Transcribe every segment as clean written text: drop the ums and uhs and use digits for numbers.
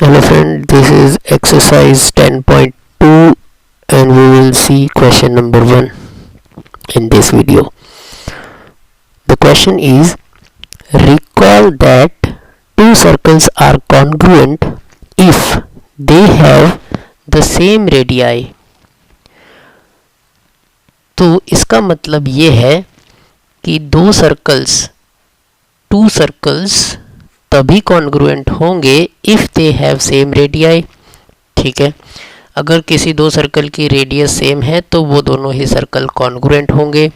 Hello friend, this is exercise 10.2 and we will see question number 1 in this video. The question is, recall that two circles are congruent if they have the same radii. तो इसका मतलब ये है कि to circles तभी congruent होंगे if they have same radii. ठीक है, अगर किसी दो सर्कल की रेडियस सेम है तो वो दोनों ही सर्कल कॉन्ग्रुएंट होंगे.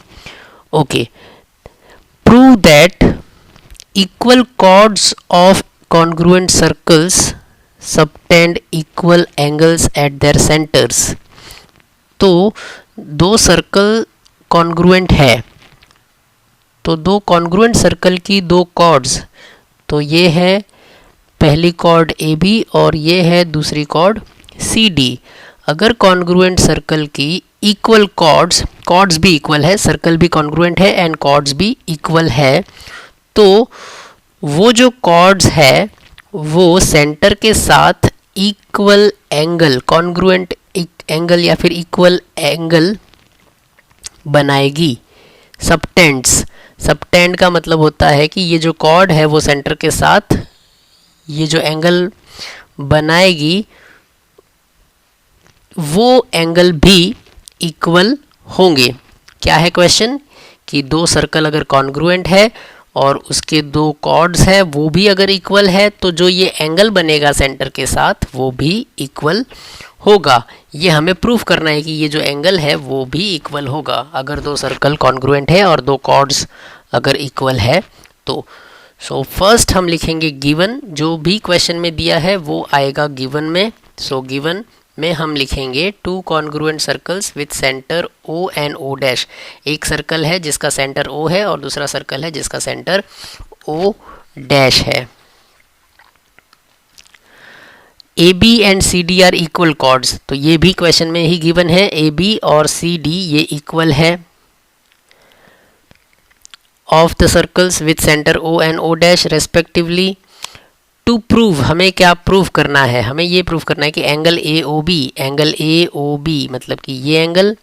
Okay, prove that equal chords of congruent circles subtend equal angles at their centres. तो दो सर्कल कॉन्ग्रुएंट है, तो दो कॉन्ग्रुएंट सर्कल की दो कॉर्ड्स, तो ये है पहली कॉर्ड ए बी और ये है दूसरी कॉर्ड सी डी. अगर कॉन्ग्रुएंट सर्कल की इक्वल कॉर्ड्स भी इक्वल है, सर्कल भी कॉन्ग्रुएंट है एंड कॉर्ड्स भी इक्वल है, तो वो जो कॉर्ड्स है वो सेंटर के साथ इक्वल एंगल, कॉन्ग्रुएंट एंगल या फिर इक्वल एंगल बनाएगी. सबटेंड का मतलब होता है कि ये जो कॉर्ड है वो सेंटर के साथ ये जो एंगल बनाएगी वो एंगल भी इक्वल होंगे. क्या है क्वेश्चन कि दो सर्कल अगर कॉन्ग्रुएंट है और उसके दो कॉर्ड्स है वो भी अगर इक्वल है तो जो ये एंगल बनेगा सेंटर के साथ वो भी इक्वल होगा. ये हमें प्रूफ करना है कि ये जो एंगल है वो भी इक्वल होगा अगर दो सर्कल कॉन्ग्रुएंट है और दो कॉर्ड्स अगर इक्वल है तो. सो फर्स्ट हम लिखेंगे गिवन, जो भी क्वेश्चन में दिया है वो आएगा गिवन में. सो गिवन में हम लिखेंगे two congruent circles with centre O and O dash. एक सर्कल है जिसका सेंटर ओ है और दूसरा सर्कल है जिसका सेंटर ओ डैश है. A B and C D are equal chords, तो ये भी क्वेश्चन में ही गिवन है. ए बी और सी डी ये इक्वल है of the circles with centre O and O dash respectively. To prove, हमें क्या प्रूव करना है? हमें ये प्रूव करना है कि एंगल ए ओ बी मतलब कि ये angle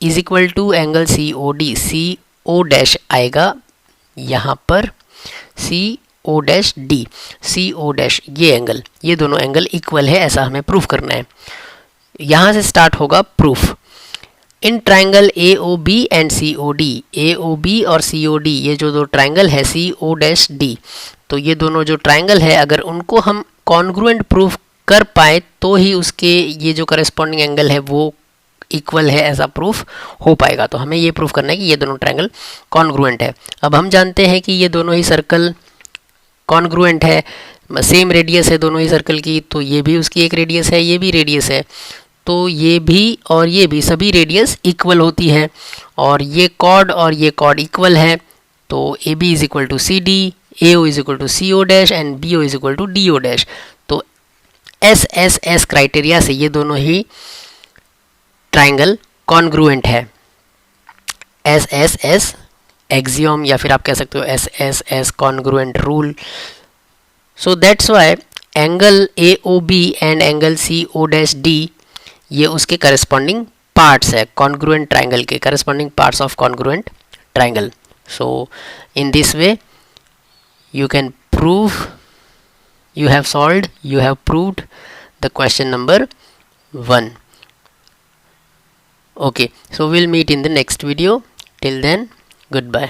is equal to angle C O D. C O dash आएगा यहाँ पर, C O dash D, C O dash ये एंगल, ये दोनों एंगल इक्वल है, ऐसा हमें प्रूफ करना है. यहाँ से स्टार्ट होगा proof. In triangle A O B and C O D, A O B और सी ओ डी ये जो दो ट्राइंगल है सी ओ डैश डी, तो ये दोनों जो ट्राइंगल है अगर उनको हम कॉन्ग्रुएंट प्रूफ कर पाए तो ही उसके ये जो करस्पॉन्डिंग एंगल है वो इक्वल है, ऐसा प्रूफ हो पाएगा. तो हमें ये प्रूफ करना है कि ये दोनों ट्राइंगल कॉन्ग्रुएंट है. अब हम जानते हैं कि ये दोनों ही सर्कल कॉन्ग्रुएंट है, सेम रेडियस है दोनों ही सर्कल की, तो ये भी उसकी एक रेडियस है, ये भी रेडियस है, तो ये भी और ये भी सभी रेडियस इक्वल होती है. और ये कॉर्ड इक्वल है, तो A B is equal to C D, A O is equal to C O dash and B O is equal to D O dash. तो एस क्राइटेरिया से ये दोनों ही ट्राइंगल कॉन्ग्रुएंट है. एस एक्सियम या फिर आप कह सकते हो S congruent rule. So that's why angle A O B and angle C O dash D ये उसके करस्पॉन्डिंग पार्ट्स है, कॉन्ग्रुएंट ट्राइंगल के corresponding parts of congruent triangle. So in this way you can prove, you have proved the question number 1. Okay, so we'll meet in the next video. Till then, goodbye.